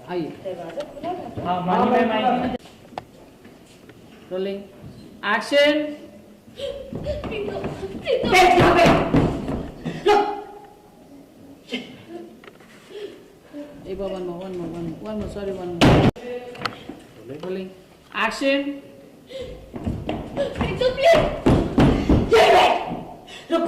आइए। दरवाजा खुला था। हाँ मानी मैम। Rolling action. बैठ यहाँ पे। one more, sorry, one more. Rolling. Action. Pritam please. ये बैठ। रुक।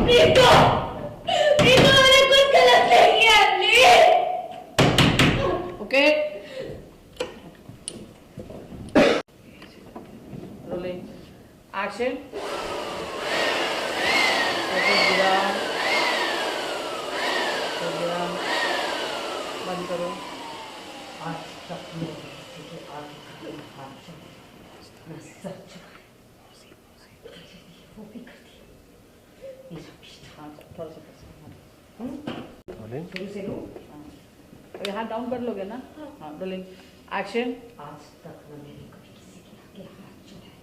प्रीतम मैंने कुछ गलत नहीं किया प्लीज। Okay. Rolling. Action. बंद करो। आज तक मेरे आगे मैं सच वो भी कर दिया मेरा पीछा। थोड़ा सा शुरू से लो। अभी हाथ डाउन कर लोगे ना? हाँ रोलिंग एक्शन। आज तक न मैंने कभी किसी के आगे हाथ चढ़ाए,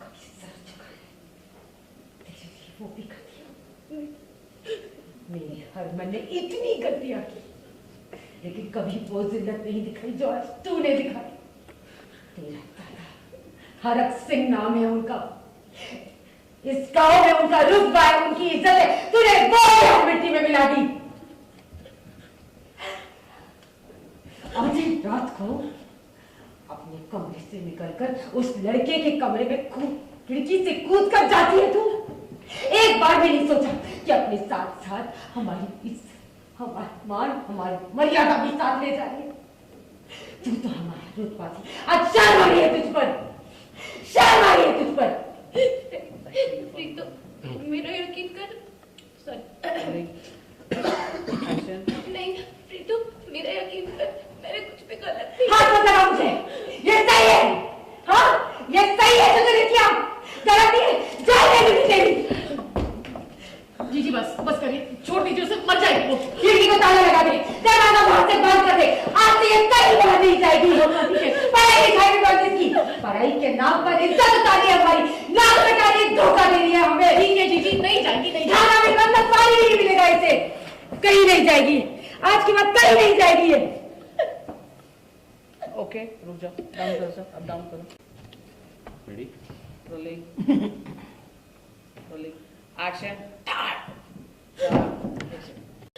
कभी सर झुकाए, तेरे लिए वो भी कर दिया। मेरी हरमन ने इतनी गलतियां की, लेकिन कभी वो जिल्लत नहीं दिखाई जो आज तूने दिखाई। तेरा दादा हरक सिंह नाम है उनका, इस गांव में उनका रुतबा है, उनकी इज्जत है, तूने वो मिट्टी में मिला दी। आज रात को अपने कमरे से निकलकर उस लड़के के कमरे में खिड़की से कूद कर जाती है तू। एक बार भी नहीं सोचा कि अपने साथ साथ हमारी इज्जत, हमारा मान, हमारी मर्यादा भी साथ ले जाए। तू तो हमारा रुतबा थी, आज शर्म आ रही है तुझ पर, शर्म आ रही है तुझ पर। प्रीतम मेरा यकीन कर। सॉरी नहीं प्रीतम मेरा यकीन कर, मैंने कुछ भी गलत नहीं। हाथ मत लगा मुझे, ये सही है। हाँ ये सही है जो तूने किया, गलत नहीं है, जाने भी तेरी। जी बस करिए, छोड़ दीजिए उसे, मर जाएगी वो। खिड़की को ताला लगा दे, दरवाजा बाहर से बंद कर दे। आज से ये कहीं बाहर नहीं जाएगी। पढ़ाई लिखाई भी बंद की, पढ़ाई के नाम पर इज्जत उतारी है हमारी, नाम कटारी, धोखा दे रही है हमें। ठीक है जीजी, नहीं जाएगी, नहीं खाना भी बंद, पानी नहीं मिलेगा इसे, कहीं नहीं जाएगी, आज की बात कहीं नहीं जाएगी ये। ओके रुक जाओ, डाउन करो सर, अब डाउन करो। Ready rolling rolling action.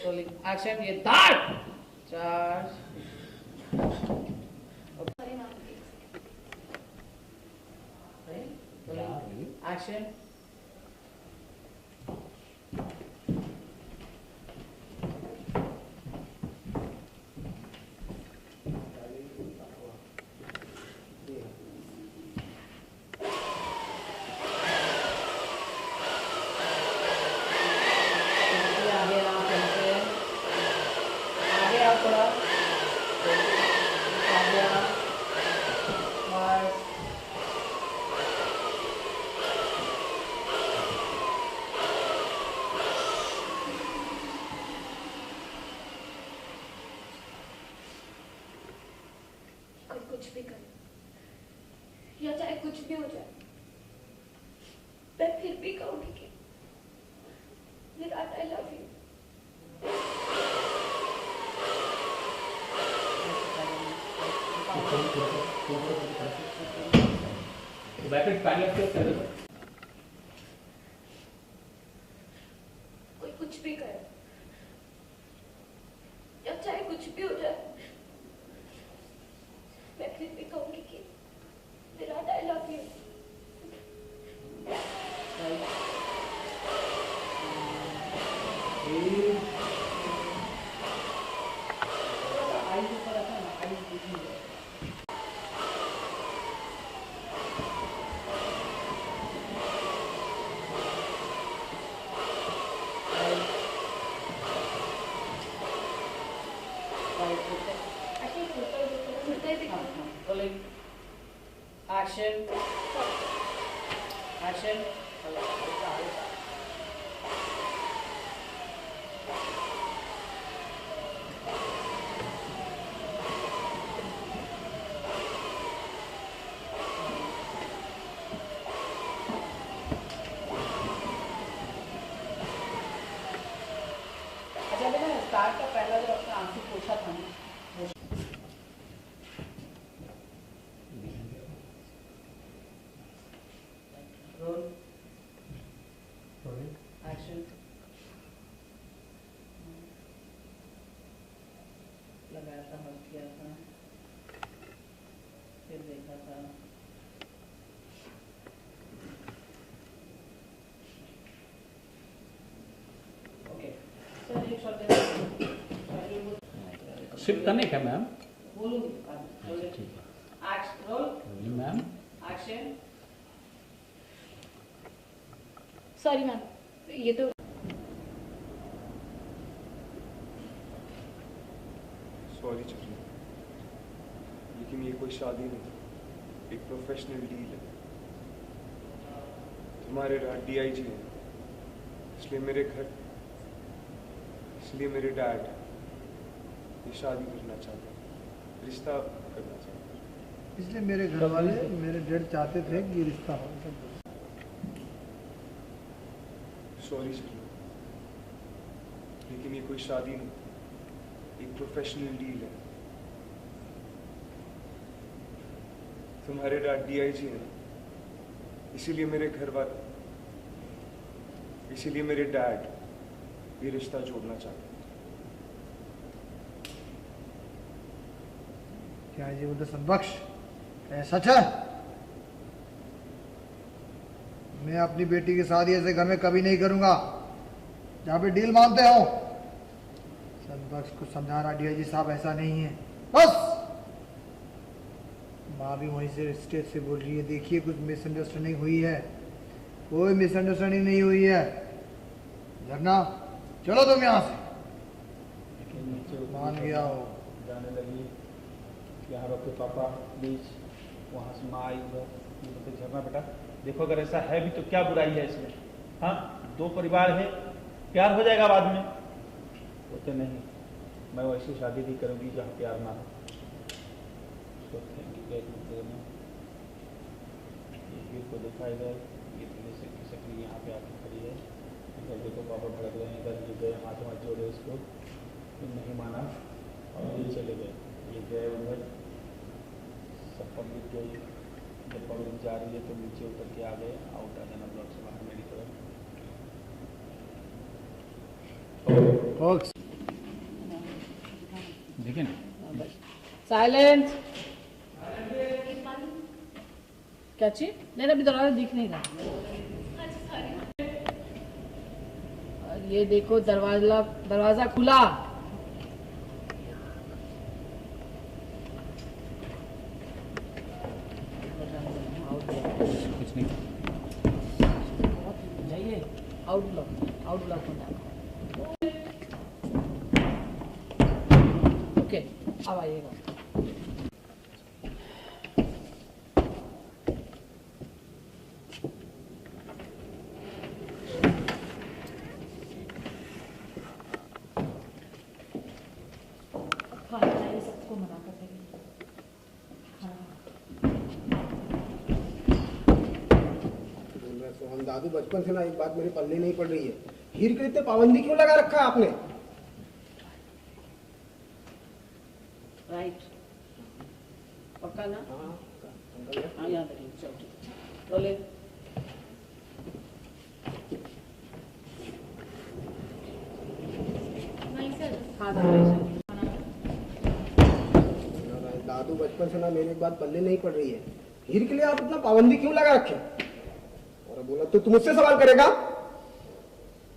Rolling action. ये दाड़ 4 एक्शन। कुछ भी कर या चाहे कुछ भी हो जाए, मैं फिर भी कहूंगी कि विराट आई लव यू। कोई कुछ भी करे या चाहे कुछ भी हो जाए, मैं फिर भी कहूंगी कि Virat I love you. Action. Action. आंसू पोछा था ना। Roll action. लगाया था, हल किया था, फिर देखा था। ओके सर, एक शॉट शिफ्ट करने का मैम? बोलूंगी ठीक है। Action roll ma'am action. Sorry ma'am, ये तो सॉरी चुटकी, लेकिन ये कोई शादी नहीं, एक प्रोफेशनल डील है। तुम्हारे DIG हैं, इसलिए मेरे डैड ये शादी करना चाहते हैं, रिश्ता करना चाहते हैं। इसलिए मेरे घर वाले मेरे डैड चाहते थे कि ये रिश्ता हो। सॉरी चुटकी, लेकिन ये कोई शादी नहीं, एक प्रोफेशनल डील है। तुम्हारे डैड DIG हैं, इसीलिए मेरे डैड ये रिश्ता जोड़ना चाहते हैं। क्या ये बोलते सदबख्श सच है? मैं अपनी बेटी की शादी ऐसे घर में कभी नहीं करूंगा जहां पे डील मानते हो। सदबख्श को समझा रहा DIG साहब ऐसा नहीं है, बस। माँ भी वहीं से स्टेज से बोल रही है, देखिए कुछ मिसअंडरस्टैंडिंग हुई है। कोई मिसअंडरस्टैंडिंग नहीं हुई है। झरना चलो तुम यहाँ से। मान गया हो। जाने लगी, यहाँ रोके पापा बीच, वहाँ से माँ आई उधर। झरना बेटा देखो, अगर ऐसा है भी तो क्या बुराई है इसमें? हाँ, दो परिवार है, प्यार हो जाएगा बाद में। होते नहीं, मैं वैसी शादी भी करूँगी जहाँ प्यार ना हो। तो को देखा इधर, ये सकरी यहाँ पे आके खड़ी है। इधर देखो पापा भड़क रहे हैं, इधर ये गए हाथ जोड़े इसको, नहीं माना और ये चले गए। ये गए उधर, सब पब्लिक गई। जब पब्लिक जा रही है तो नीचे उतर के आ गए। आउट आ जाना ब्लॉक से बाहर मेरी तरफ। देखिए ना, साइलेंस। क्या चीज? नहीं, अभी दरवाजा दिख नहीं रहा। और ये देखो, दरवाजा खुला। कुछ नहीं। जाइए, आउट ब्लॉक होता है। ओके, अब आइएगा। सबको मना कर देंगे। हम दादू बचपन से ना एक बात मेरे पल्ले नहीं पड़ रही है, हीर के इतने पाबंदी क्यों लगा रखा है आपने? राइट, पक्का ना? हाँ, याद रखिए। चलो ठीक है, रोलिंग। नहीं सर, हाँ दादू बचपन से ना मेरी एक बात पल्ले नहीं पड़ रही है, हीर के लिए आप इतना पाबंदी क्यों लगा रखे? और बोला तो तू मुझसे सवाल करेगा?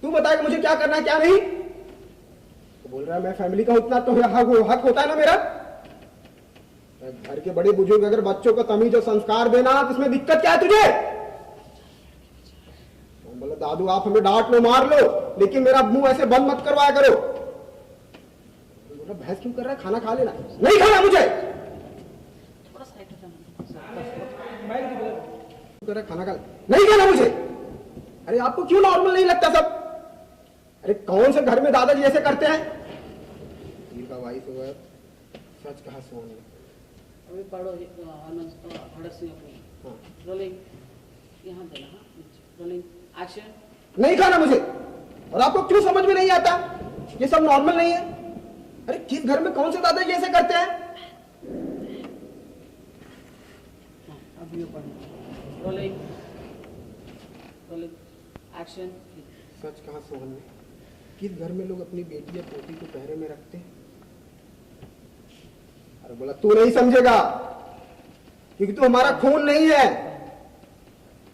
तू बता कि मुझे क्या करना है क्या नहीं? तो बोल रहा है मैं फैमिली का उतना तो हक होता है ना मेरा। घर के बड़े बुजुर्ग अगर बच्चों को तमीज और संस्कार देना तो इसमें दिक्कत क्या है तुझे? बोला दादू आप हमें डांट लो मार लो, लेकिन मेरा मुंह ऐसे बंद मत करवाया करो। बोला बहस क्यों कर रहा है, खाना खा लेना। नहीं खाना मुझे, थोड़ा साइड हो जाना। खाना खा नहीं खाना मुझे। अरे आपको क्यों नॉर्मल नहीं लगता सब? अरे कौन से घर में दादाजी ऐसे करते हैं? का वाइफ हुआ, सच कहा सोन। अभी पढ़ो भड़क सिंह को। रोलिंग, यहाँ देना। हाँ, रोलिंग एक्शन। नहीं खाना मुझे। और आपको क्यों समझ में नहीं आता? ये सब नॉर्मल नहीं है। अरे किस घर में कौन से दादाजी ऐसे करते हैं? अब ये पढ़ो। Rolling rolling action. सच कहा सोहन ने, किस घर में लोग अपनी बेटी या पोती को पहरे में रखते हैं? अरे बोला तू नहीं समझेगा, क्योंकि तू हमारा खून नहीं है।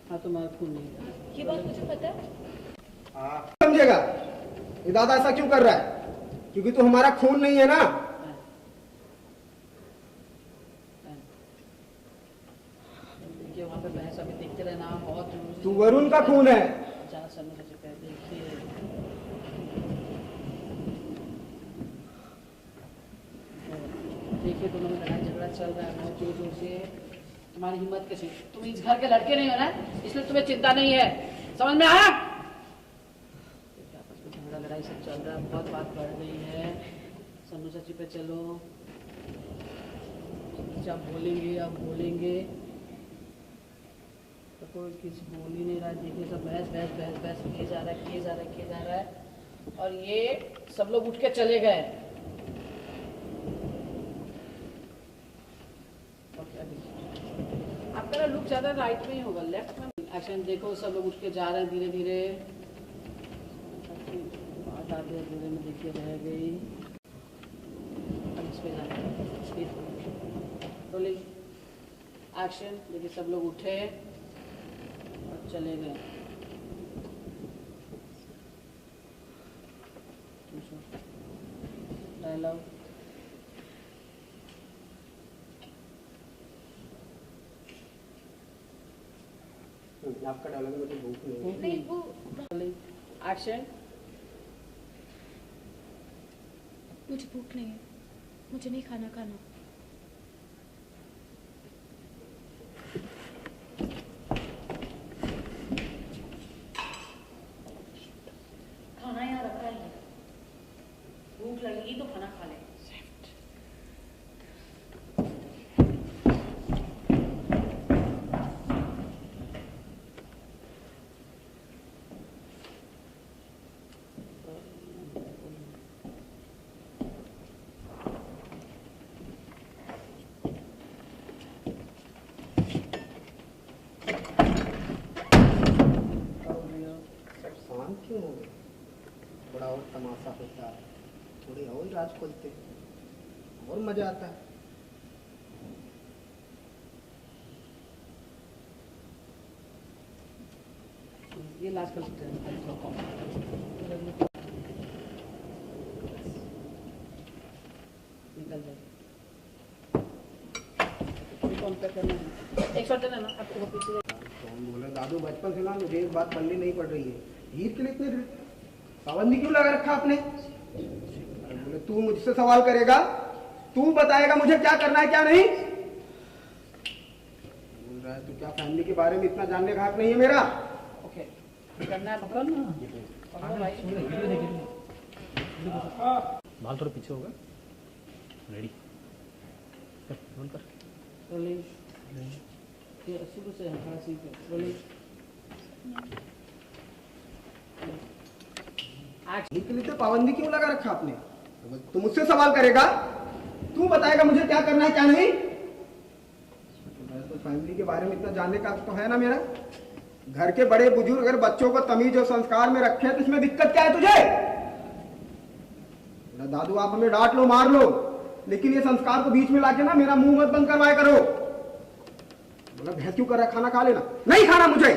हाँ तुम्हारा खून नहीं है। ये बात मुझे पता है। समझेगा, ये दादा ऐसा क्यों कर रहा है? क्योंकि तू हमारा खून नहीं है ना। देखिए वहाँ पे बहस अभी देखते रहना बहुत जरूरी। तू वरुण का खून है। जहाँ समय से पहले देखिए देखिए दोनों में लड़ाई झगड़ा चल रहा है बहुत जोर जोर से। तुम्हारी हिम्मत कैसी? तुम इस घर के लड़के नहीं हो ना, इसलिए तुम्हें चिंता नहीं है। समझ में आया? आपस में झगड़ा लड़ाई सब चल रहा है, बहुत बात बढ़ गई है। सन्नू चाची पे चलो, आप बोलेंगे आप बोलेंगे तो कोई किसी बोल ही नहीं रहा है। देखिए सब बहस बहस बहस बहस किए जा रहा है किए जा रहा है किए जा रहा है, और ये सब लोग उठ के चले गए। आपका ना लुक ज्यादा राइट में ही होगा, लेफ्ट में। एक्शन देखो, सब लोग उठ के जा रहे हैं धीरे धीरे। बात आधे अधूरे में देखिए रह गई। अब इस पे जाना है। Rolling action. देखिए सब लोग उठे और चले गए। डायलॉग। आपका डायलॉग मुझे भूख नहीं है। नहीं वो एक्शन। मुझे भूख नहीं है, मुझे नहीं खाना खाना। खाना यहाँ रखा है, भूख लगेगी तो खाना खा ले। शांत क्यों हो गए? थोड़ा और तमाशा होता है, थोड़े और राज खोलते और मजा आता है। ये लास्ट कर सकते हैं। निकल जाए। कौन पे करना है? एक शॉट देना ना आपको पीछे। कौन बोला दादू, बचपन से ना मुझे एक बात पल्ली नहीं पड़ रही है। हीर के लिए इतने पाबंदी क्यों लगा रखा आपने? अरे बोले तू मुझसे सवाल करेगा, तू बताएगा मुझे क्या करना है क्या नहीं। बोल रहा है तू क्या फैमिली के बारे में इतना जानने का हक नहीं है मेरा? ओके करना है, पकड़ो ना, पकड़ो भाई। बाल थोड़ा पीछे होगा। रेडी रोल कर। रोलिंग। ये शुरू से हटा सी पे रोलिंग। हीर के लिए तो पाबंदी क्यों लगा रखा आपने? तू मुझसे सवाल करेगा, तू बताएगा मुझे क्या करना है क्या नहीं। तो फैमिली के बारे में इतना जानने का हक तो है ना मेरा। घर के बड़े बुजुर्ग अगर बच्चों को तमीज और संस्कार में रखे तो इसमें दिक्कत क्या है तुझे? दादू आप हमें डांट लो मार लो, लेकिन ये संस्कार को बीच में लाके ना मेरा मुंह मत बंद करवाया करो। बोला भैंस क्यों कर रहा, खाना खा लेना। नहीं खाना मुझे।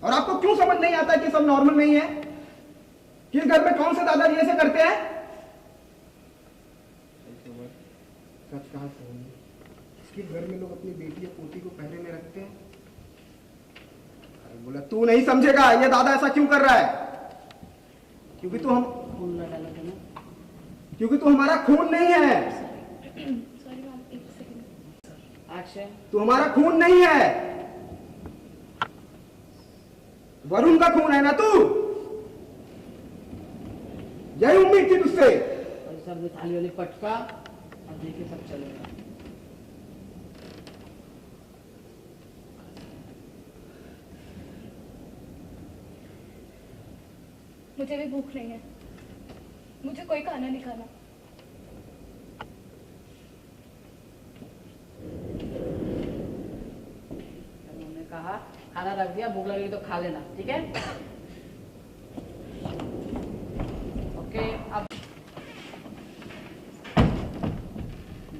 और आपको क्यों समझ नहीं आता कि सब नॉर्मल नहीं है? किस घर में कौन से दादाजी ऐसे करते हैं? सच कहा सोहन, किस घर में लोग अपनी बेटी या पोती को पहरे में रखते हैं? बोला तू नहीं समझेगा, ये दादा ऐसा क्यों कर रहा है? क्योंकि तू हमारा खून नहीं है। सॉरी मैम, एक सेकंड। एक्शन। तू हमारा खून नहीं है, वरुण का खून है ना तू। यही उम्मीद थी तुझसे। और सर में थाली वाली पटका और देखिए सब चलेगा। मुझे भी भूख नहीं है, मुझे कोई खाना नहीं खाना। खाना रख दिया, भूख लगेगी तो खा लेना, ठीक है? ओके, अब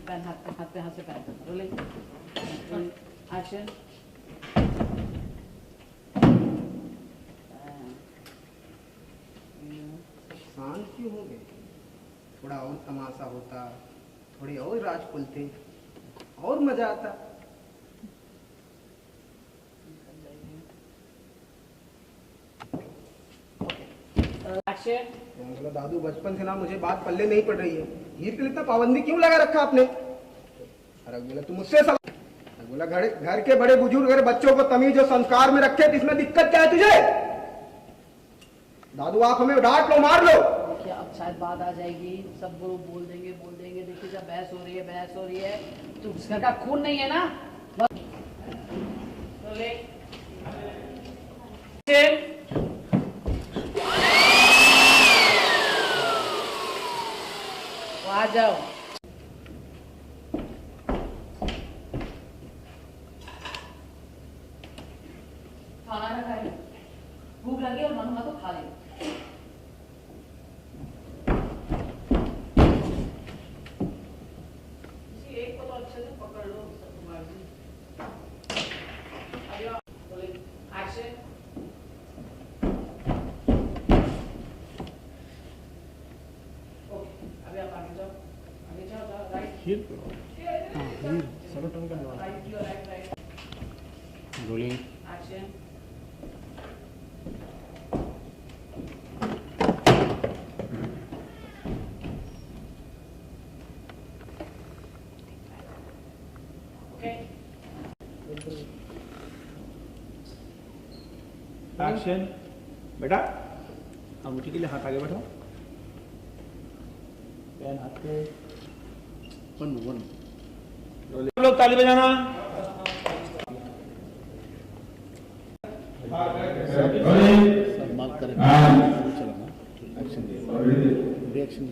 पेन हाथ पे हाथ से पेन रोलिंग एक्शन। शांत क्यों हो गए? थोड़ा और तमाशा होता, थोड़ी और राज खुलते, और मजा आता। एक्शन। बोला दादू बचपन से ना मुझे बात पल्ले नहीं पड़ रही है, हीर के लिए इतना पाबंदी क्यों लगा रखा आपने? अरे बोला तुम मुझसे बोला घर के बड़े बुजुर्ग अगर बच्चों को तमीज और संस्कार में रखे तो इसमें दिक्कत क्या है तुझे? दादू आप हमें डांट लो, मार लो। देखिए अब शायद बात आ जाएगी, सब लोग बोल देंगे। देखिए जब बहस हो रही है तो उस घर का खून नहीं है ना। तो आ जाओ। खाना ना खाए, भूख लगी और मन हुआ तो खा ले। एक को तो अच्छे से पकड़ लो, एक्शन। ओके, अभी आप आगे जाओ, right. Right. Rolling action. Action. बेटा अंगूठी के लिए हाथ आगे बढ़ाओ, पेन हाथ पे। रोलिंग लोग ताली बजाना। सब मार्क करें, चलो एक्शन रिएक्शन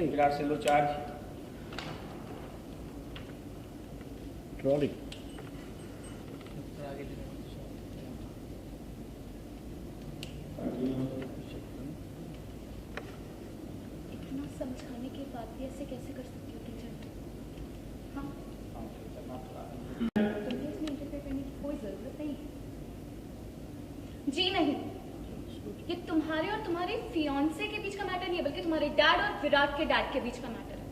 विराट से लो चार्ज। ट्रॉलिंग इतना समझाने के बाद भी ऐसे कैसे कर सकती हो टीचर? हाँ, तुम्हें इसमें इंटरफेयर करने की कोई जरूरत नहीं है। जी नहीं, ये तुम्हारे और तुम्हारे फियांसे के बीच का मैटर नहीं है, बल्कि तुम्हारे डैड और विराट के डैड के बीच का मैटर है।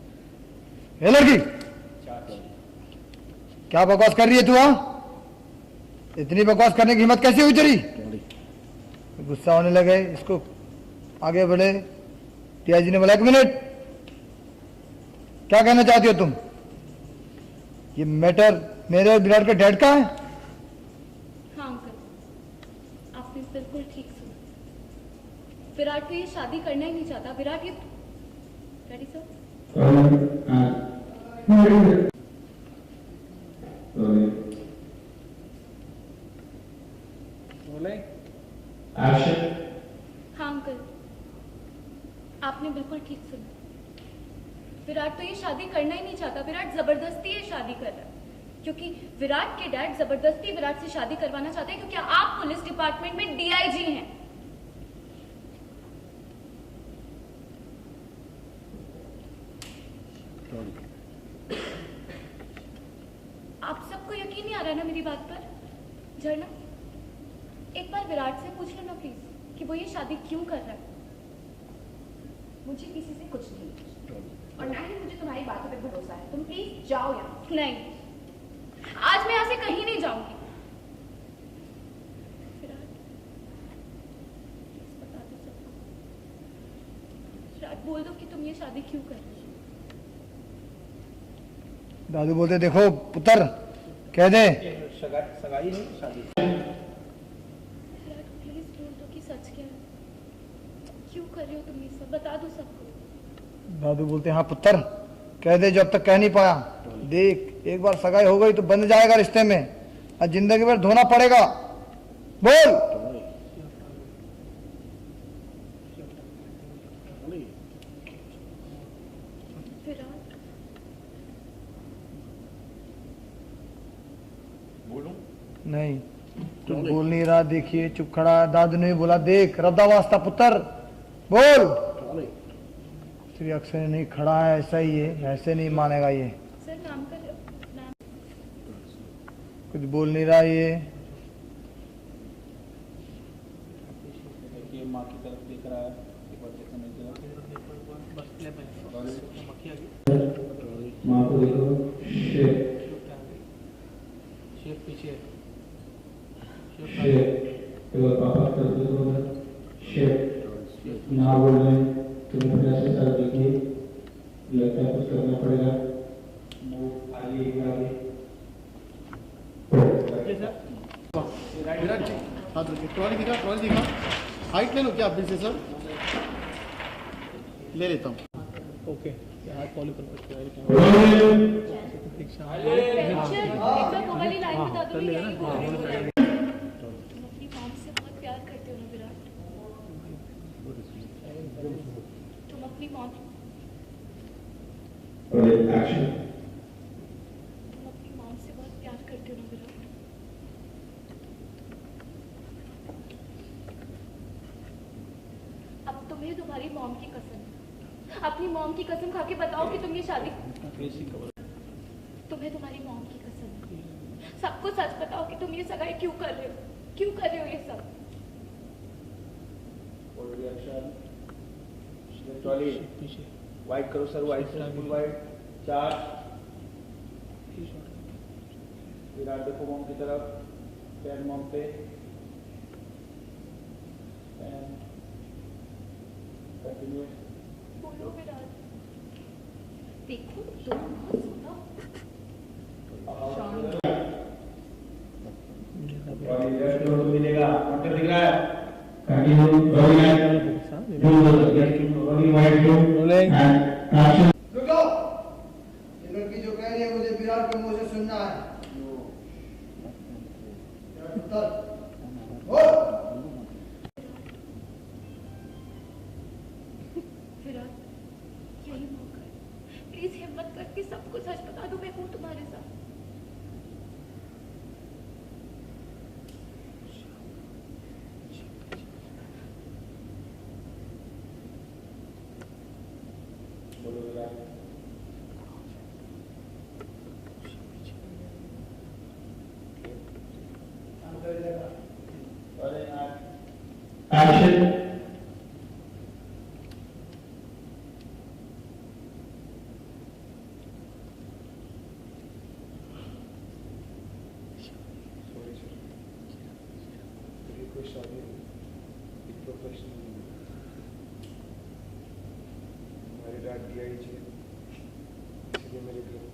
ए लड़की, क्या बकवास कर रही है तू? हाँ, इतनी बकवास करने की हिम्मत कैसे हुई तेरी? गुस्सा होने लगे, इसको आगे बढ़े। टीआईजी ने बोला 1 मिनट, क्या कहना चाहती हो तुम? ये मैटर मेरे और विराट के डैड का है? हाँ अंकल, आपने बिल्कुल ठीक सुना। विराट तो ये शादी करना ही नहीं चाहता। विराट ये रेडी सर? हाँ अंकल, आपने बिल्कुल ठीक सुना। विराट तो ये शादी करना ही नहीं चाहता। विराट जबरदस्ती ये शादी कर रहा है, क्योंकि विराट के डैड जबरदस्ती विराट से शादी करवाना चाहते हैं, क्योंकि आप पुलिस डिपार्टमेंट में डीआईजी हैं। आप सबको यकीन नहीं आ रहा है ना मेरी बात पर? झरना, एक बार विराट से पूछ लो ना प्लीज कि वो ये शादी क्यों कर रहा है। मुझे किसी से कुछ नहीं और ना ही मुझे तुम्हारी बातों पे भरोसा है। तुम प्लीज जाओ यहाँ। नहीं, आज मैं यहाँ से कहीं नहीं जाऊंगी। विराट, प्लीज बता दो सबको। विराट, बोल दो कि तुम ये शादी क्यों कर रहे हो। दादू बोलते देखो पुत्र, कह दे। सगाई नहीं, शादी। विराट, प्लीज बोल दो कि सच क्या है। क्यों कर रहे हो तुम ये सब, बता दो सबको। दादू बोलते हाँ पुत्र, कह दे जो अब तक कह नहीं पाया। देख एक बार सगाई हो गई तो बंध जाएगा रिश्ते में और जिंदगी भर धोना पड़ेगा। बोल। विराट, बोलूं? नहीं तू बोल नहीं रहा। देखिए चुप खड़ा है। दादू ने बोला देख रद्दा वास्ता पुत्र बोल। श्री अक्षय नहीं खड़ा है, ऐसा ही है, ऐसे नहीं मानेगा ये। सर नाम का नाम। कुछ बोल नहीं रहा ये। देखिए माँ की तरफ देख रहा है, एक बार देखने में माँ को देखो। शेफ पीछे। एक बार पापा की तरफ देखो। ना बोल रहे हैं, तुम्हें अपने से साथ देखिए, लगता है कुछ करना पड़ेगा। मुंह आगे आगे। विराट जी हाथ रखिए। ट्रॉली दिखा। हाइट ले लो क्या आप से सर? ले लेता हूँ। ओके, हाथ फॉलो करो। एक बार वो वाली लाइन बता दो। मैं यही बोल रही हूँ। तुम अपनी मॉम से बहुत प्यार करते हो ना विराट? तुम अपनी मॉम से बहुत प्यार करते हो ना विराट? अब तुम्हें तुम्हारी मॉम की कसम, अपनी मॉम की कसम खा के बताओ कि तुम ये शादी, तुम्हें तुम्हारी मॉम की कसम, सबको सच बताओ कि तुम ये सगाई क्यों कर रहे हो? क्यों कर रहे हो ये सब? ट्रॉली वाइट करो sir, white full white. 4 Virat देखो मॉम की तरफ। पैन मॉम पे। कंटिन्यू। बोलो विराट। देखो तुम बहुत सोना। मिलेगा मॉनिटर दिख रहा है। कंटिन्यू। रुक जाओ। ये लड़की जो कह रही है मुझे विराट के मुंह से सुनना है। पुत्र बोल। विराट, यही मौका है, प्लीज हिम्मत करके सबको सच बता दो। मैं हूँ तुम्हारे साथ। बोलो विराट। एक्शन। सॉरी सर, मेरी कोई शादी नहीं, एक प्रोफेशनल नहीं। हमारे डैड DIG है, इसलिए मेरे घर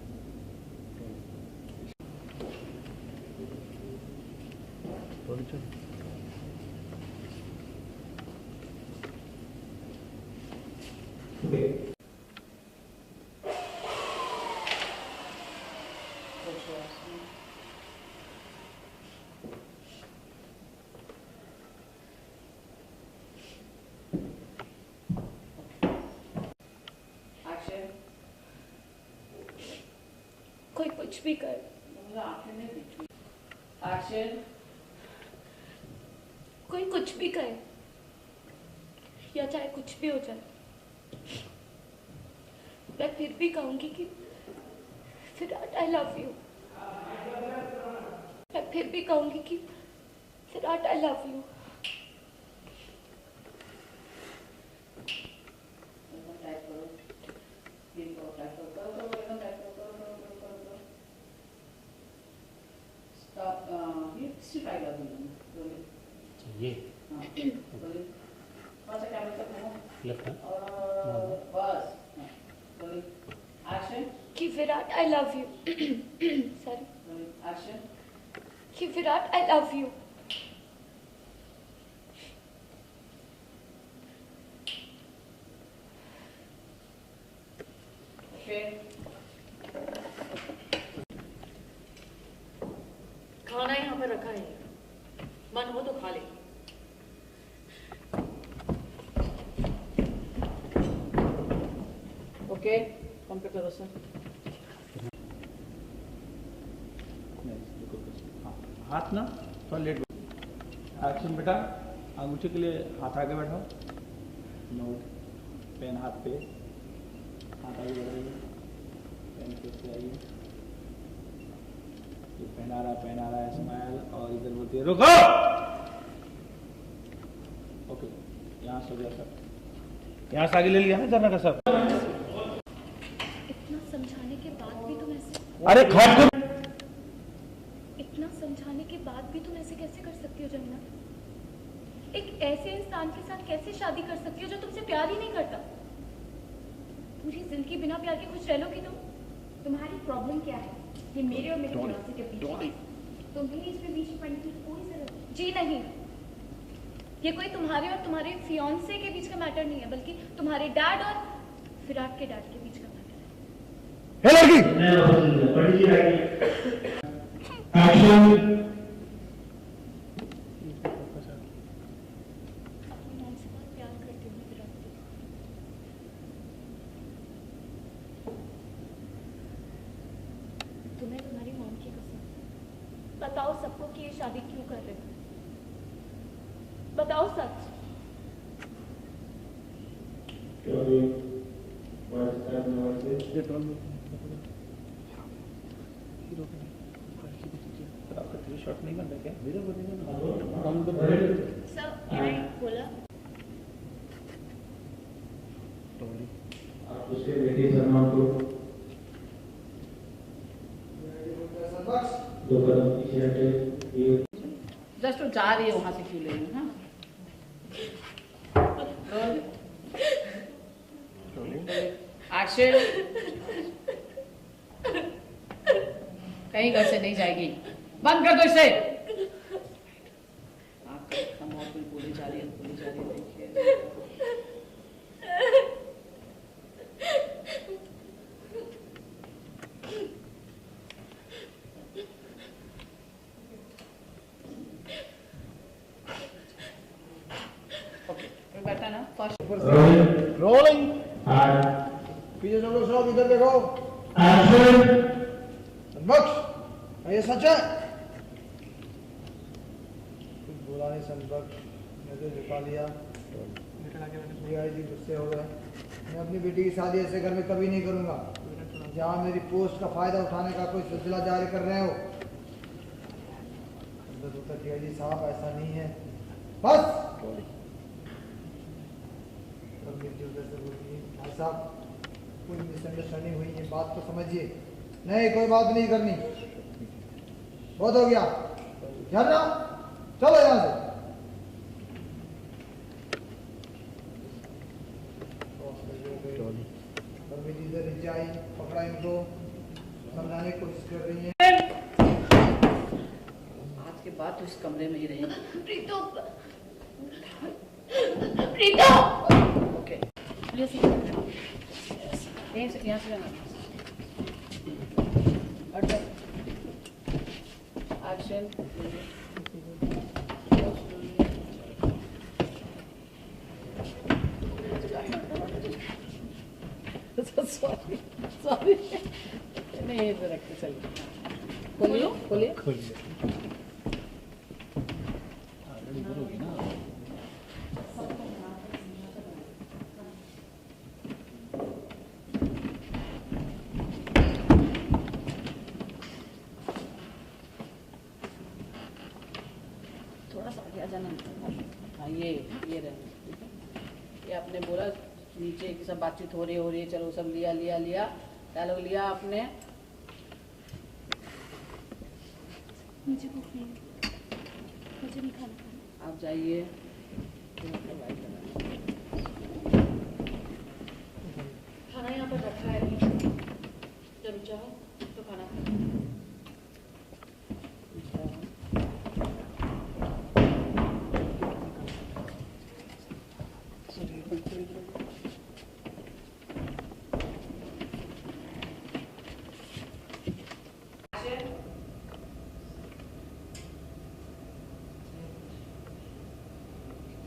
एक्शन। कोई कुछ भी कर, मुझे आंखें नहीं दिखती। एक्शन। कोई कुछ भी करे, या चाहे कुछ भी हो जाए, मैं फिर भी कहूंगी कि विराट आई लव यू। मैं फिर भी कहूंगी कि Virat I love you. Type करो, टाइप करो, एकदम टाइप करो। स्टॉप। ये 65 कर दूंगा। ये हाँ, बोलिए। कौन सा कैमरा तक हो? लेफ्ट है। और बस। बोलिए। एक्शन। कि Virat I love you. Sorry. बोलिए। एक्शन। कि Virat I love you. Okay. पर रखा है, मन हो तो खा ले। ओके, कम पे करो सर। हाथ ना थोड़ा लेट। एक्शन बेटा, अंगूठे के लिए हाथ आगे बैठाओ। नोट, पेन हाथ पे, हाथ आगे बढ़ाइए, पेन पे से आइए। ये पेन आ रहा है, स्माइल, और इधर बोलती है रुको। ओके, यहाँ से हो गया सर, यहाँ से आगे ले लिया ना झरना का सर। इतना समझाने के बाद भी तुम ऐसे, अरे खट को इतना समझाने के बाद भी तुम ऐसे कैसे कर सकती हो जमुना? एक ऐसे इंसान के साथ कैसे शादी कर सकती हो जो तुमसे प्यार ही नहीं करता? पूरी जिंदगी बिना प्यार के खुश रह लोगी तुम? तुम्हारी प्रॉब्लम क्या है? ये मेरे और मेरे फियांसे के बीच में, तुम्हें इसमें बीच में पड़ने की कोई जरूरत नहीं। जी नहीं, ये कोई तुम्हारे और तुम्हारे फियांसे के बीच का मैटर नहीं है, बल्कि तुम्हारे डैड और विराट के डैड के बीच का मैटर है। हे लड़की, अपनी मॉम से बहुत प्यार करती हूँ मैं विराट को। तुम्हें तुम्हारी मॉम की कसम, बताओ सबको कि ये शादी क्यों कर रहे हो? बताओ सच। शॉट नहीं करता क्या? सर, मैंने बोला आप उसके बेटे सलमान को दो कदम पीछे हटे। जस्ट वो जा रही है वहां से, क्यों ले रही हूँ? एक्शन। कहीं घर से नहीं जाएगी, बंद कर दो इसे। हम और कोई बोली जा रही है, देखिए। ओके, बैठा ना फर्स्ट। रोलिंग। पीछे चलो, सब इधर देखो। बख्श, ये सच है? कुछ बोला नहीं संबक्ष, मैं तो झुका लिया। भैया जी गुस्से हो गए। मैं अपनी बेटी की शादी ऐसे घर में कभी नहीं करूंगा जहाँ मेरी पोस्ट का फायदा उठाने का कोई सिलसिला जारी कर रहे हो। भैया जी साहब, ऐसा नहीं है, बस। भाई साहब, कोई मिसअंडरस्टैंडिंग हुई है, बात को समझिए। नहीं, कोई बात नहीं करनी, बहुत हो गया। झरना, चलो यहाँ से। इधर नीचे आई, पकड़ा इनको, समझाने की कोशिश कर रही है। आज के बाद तो इस कमरे में ही रहेगी। प्रीतो, प्रीतो। ओके, यहीं से, यहाँ से जाना। एक्शन। सॉरी सॉरी, नहीं इधर रखते, चलिए। खोलिए खोलिए खोलिए। इधर होगी ना। थोड़ा सा आगे आ जाना। हाँ, ये रहे, ठीक है। ये आपने बोला नीचे की सब बातचीत हो रही है, चलो सब लिया डायलॉग लिया आपने। मुझे भूख नहीं है, मुझे नहीं खाना। आप जाइए, खाना यहाँ पर रखा है, जब चाहो तो खाना खाओ।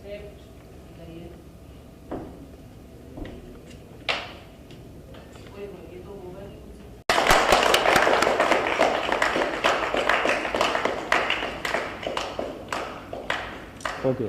लेफ्ट जाइए ये तो होगा नहीं ओके।